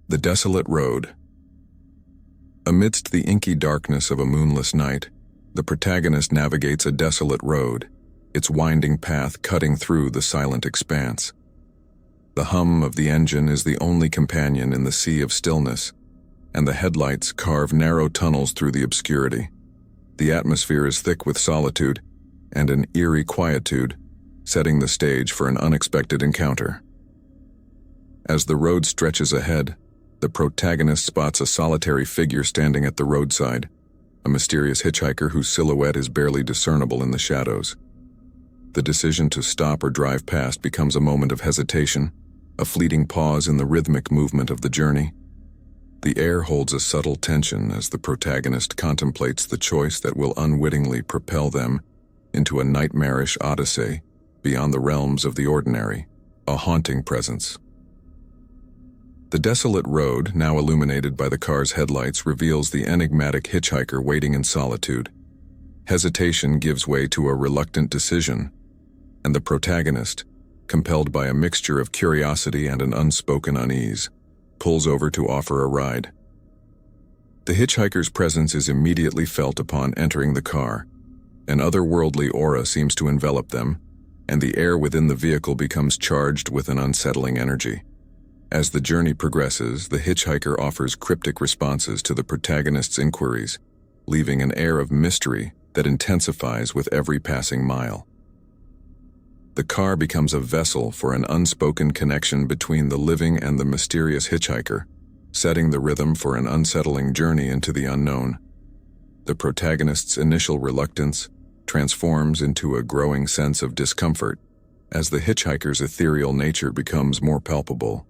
The desolate road. Amidst the inky darkness of a moonless night, the protagonist navigates a desolate road, its winding path cutting through the silent expanse. The hum of the engine is the only companion in the sea of stillness, and the headlights carve narrow tunnels through the obscurity. The atmosphere is thick with solitude and an eerie quietude, setting the stage for an unexpected encounter. As the road stretches ahead, the protagonist spots a solitary figure standing at the roadside, a mysterious hitchhiker whose silhouette is barely discernible in the shadows. The decision to stop or drive past becomes a moment of hesitation, a fleeting pause in the rhythmic movement of the journey. The air holds a subtle tension as the protagonist contemplates the choice that will unwittingly propel them into a nightmarish odyssey beyond the realms of the ordinary, a haunting presence. The desolate road, now illuminated by the car's headlights, reveals the enigmatic hitchhiker waiting in solitude. Hesitation gives way to a reluctant decision, and the protagonist, compelled by a mixture of curiosity and an unspoken unease, pulls over to offer a ride. The hitchhiker's presence is immediately felt upon entering the car. An otherworldly aura seems to envelop them, and the air within the vehicle becomes charged with an unsettling energy. As the journey progresses, the hitchhiker offers cryptic responses to the protagonist's inquiries, leaving an air of mystery that intensifies with every passing mile. The car becomes a vessel for an unspoken connection between the living and the mysterious hitchhiker, setting the rhythm for an unsettling journey into the unknown. The protagonist's initial reluctance transforms into a growing sense of discomfort as the hitchhiker's ethereal nature becomes more palpable,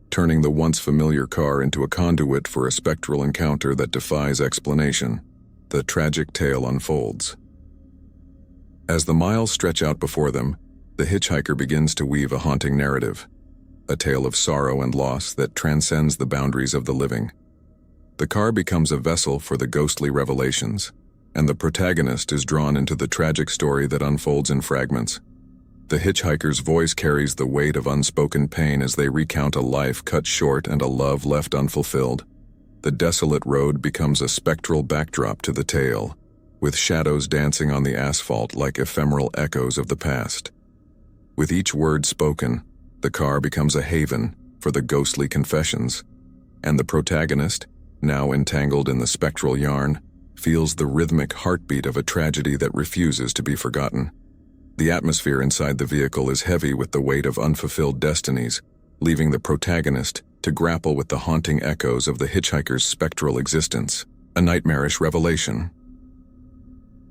turning the once familiar car into a conduit for a spectral encounter that defies explanation. The tragic tale unfolds. As the miles stretch out before them, the hitchhiker begins to weave a haunting narrative, a tale of sorrow and loss that transcends the boundaries of the living. The car becomes a vessel for the ghostly revelations, and the protagonist is drawn into the tragic story that unfolds in fragments. The hitchhiker's voice carries the weight of unspoken pain as they recount a life cut short and a love left unfulfilled. The desolate road becomes a spectral backdrop to the tale, with shadows dancing on the asphalt like ephemeral echoes of the past. With each word spoken, the car becomes a haven for the ghostly confessions, and the protagonist, now entangled in the spectral yarn, feels the rhythmic heartbeat of a tragedy that refuses to be forgotten. The atmosphere inside the vehicle is heavy with the weight of unfulfilled destinies, leaving the protagonist to grapple with the haunting echoes of the hitchhiker's spectral existence, a nightmarish revelation.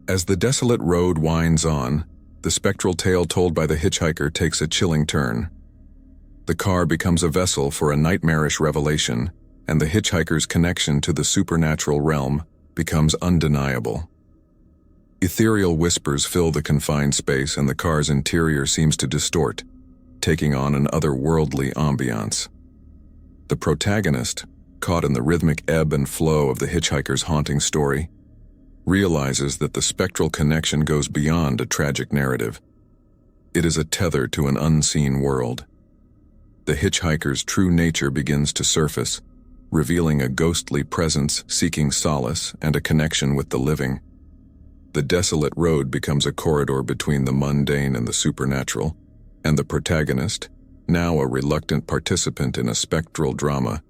As the desolate road winds on, the spectral tale told by the hitchhiker takes a chilling turn. The car becomes a vessel for a nightmarish revelation, and the hitchhiker's connection to the supernatural realm becomes undeniable. Ethereal whispers fill the confined space, and the car's interior seems to distort, taking on an otherworldly ambiance. The protagonist, caught in the rhythmic ebb and flow of the hitchhiker's haunting story, realizes that the spectral connection goes beyond a tragic narrative. It is a tether to an unseen world. The hitchhiker's true nature begins to surface, revealing a ghostly presence seeking solace and a connection with the living. The desolate road becomes a corridor between the mundane and the supernatural, and the protagonist, now a reluctant participant in a spectral drama,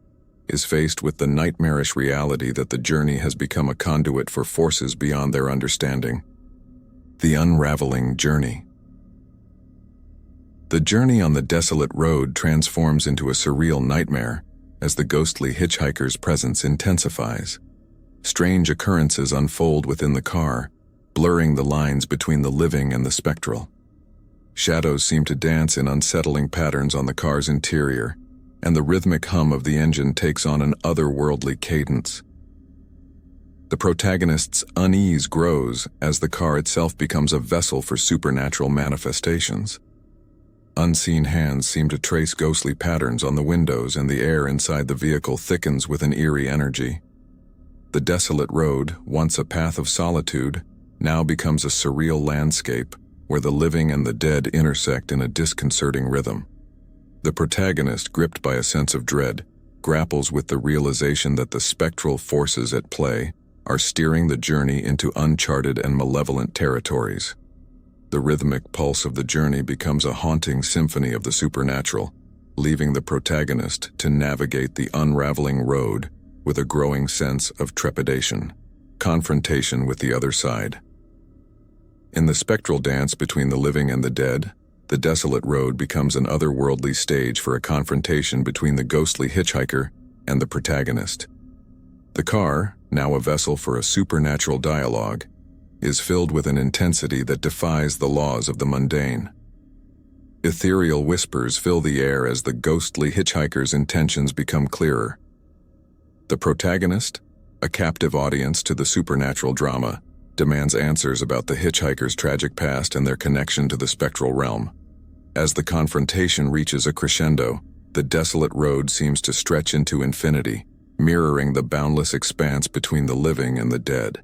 is faced with the nightmarish reality that the journey has become a conduit for forces beyond their understanding. The unraveling journey. The journey on the desolate road transforms into a surreal nightmare as the ghostly hitchhiker's presence intensifies. Strange occurrences unfold within the car, blurring the lines between the living and the spectral. Shadows seem to dance in unsettling patterns on the car's interior, and the rhythmic hum of the engine takes on an otherworldly cadence. The protagonist's unease grows as the car itself becomes a vessel for supernatural manifestations. Unseen hands seem to trace ghostly patterns on the windows, and the air inside the vehicle thickens with an eerie energy. The desolate road, once a path of solitude, now becomes a surreal landscape where the living and the dead intersect in a disconcerting rhythm. The protagonist, gripped by a sense of dread, grapples with the realization that the spectral forces at play are steering the journey into uncharted and malevolent territories. The rhythmic pulse of the journey becomes a haunting symphony of the supernatural, leaving the protagonist to navigate the unraveling road with a growing sense of trepidation, confrontation with the other side. In the spectral dance between the living and the dead, the desolate road becomes an otherworldly stage for a confrontation between the ghostly hitchhiker and the protagonist. The car, now a vessel for a supernatural dialogue, is filled with an intensity that defies the laws of the mundane. Ethereal whispers fill the air as the ghostly hitchhiker's intentions become clearer. The protagonist, a captive audience to the supernatural drama, demands answers about the hitchhiker's tragic past and their connection to the spectral realm. As the confrontation reaches a crescendo, the desolate road seems to stretch into infinity, mirroring the boundless expanse between the living and the dead.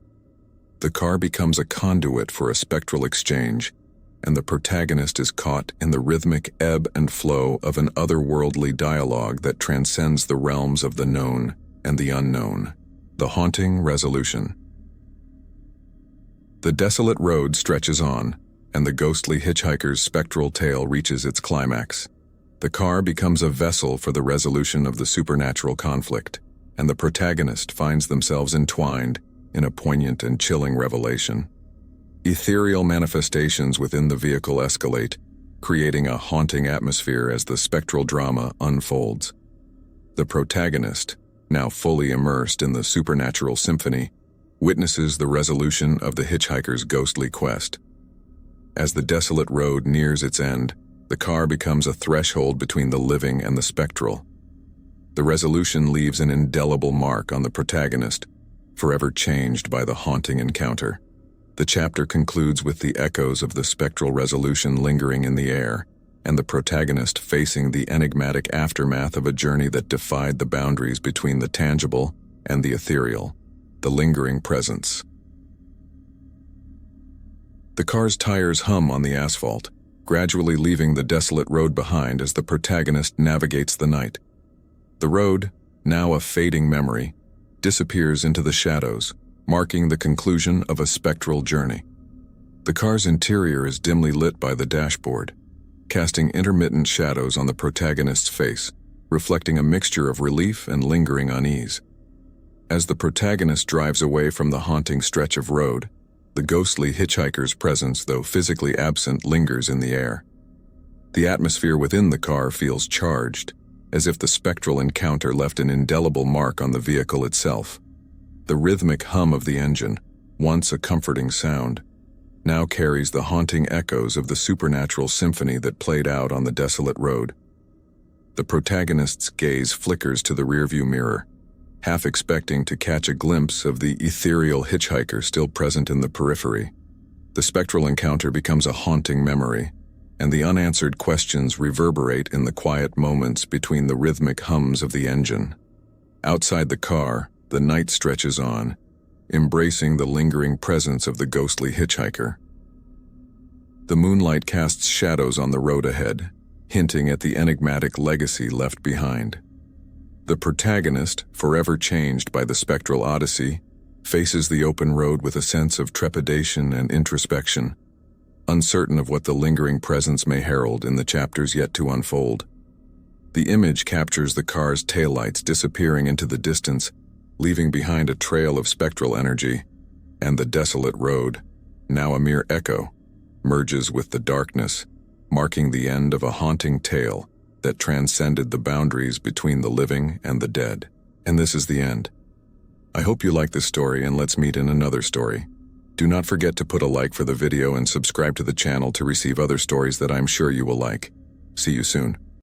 The car becomes a conduit for a spectral exchange, and the protagonist is caught in the rhythmic ebb and flow of an otherworldly dialogue that transcends the realms of the known and the unknown. The haunting resolution. The desolate road stretches on, and the ghostly hitchhiker's spectral tale reaches its climax. The car becomes a vessel for the resolution of the supernatural conflict, and the protagonist finds themselves entwined in a poignant and chilling revelation. Ethereal manifestations within the vehicle escalate, creating a haunting atmosphere as the spectral drama unfolds. The protagonist, now fully immersed in the supernatural symphony, witnesses the resolution of the hitchhiker's ghostly quest. As the desolate road nears its end, the car becomes a threshold between the living and the spectral. The resolution leaves an indelible mark on the protagonist, forever changed by the haunting encounter. The chapter concludes with the echoes of the spectral resolution lingering in the air, and the protagonist facing the enigmatic aftermath of a journey that defied the boundaries between the tangible and the ethereal, the lingering presence. The car's tires hum on the asphalt, gradually leaving the desolate road behind as the protagonist navigates the night. The road, now a fading memory, disappears into the shadows, marking the conclusion of a spectral journey. The car's interior is dimly lit by the dashboard, casting intermittent shadows on the protagonist's face, reflecting a mixture of relief and lingering unease. As the protagonist drives away from the haunting stretch of road, the ghostly hitchhiker's presence, though physically absent, lingers in the air. The atmosphere within the car feels charged, as if the spectral encounter left an indelible mark on the vehicle itself. The rhythmic hum of the engine, once a comforting sound, now carries the haunting echoes of the supernatural symphony that played out on the desolate road. The protagonist's gaze flickers to the rearview mirror, half expecting to catch a glimpse of the ethereal hitchhiker still present in the periphery. The spectral encounter becomes a haunting memory, and the unanswered questions reverberate in the quiet moments between the rhythmic hums of the engine. Outside the car, the night stretches on, embracing the lingering presence of the ghostly hitchhiker. The moonlight casts shadows on the road ahead, hinting at the enigmatic legacy left behind. The protagonist, forever changed by the spectral odyssey, faces the open road with a sense of trepidation and introspection, uncertain of what the lingering presence may herald in the chapters yet to unfold. The image captures the car's taillights disappearing into the distance, leaving behind a trail of spectral energy, and the desolate road, now a mere echo, merges with the darkness, marking the end of a haunting tale that transcended the boundaries between the living and the dead. And this is the end. I hope you like this story, and let's meet in another story. Do not forget to put a like for the video and subscribe to the channel to receive other stories that I'm sure you will like. See you soon.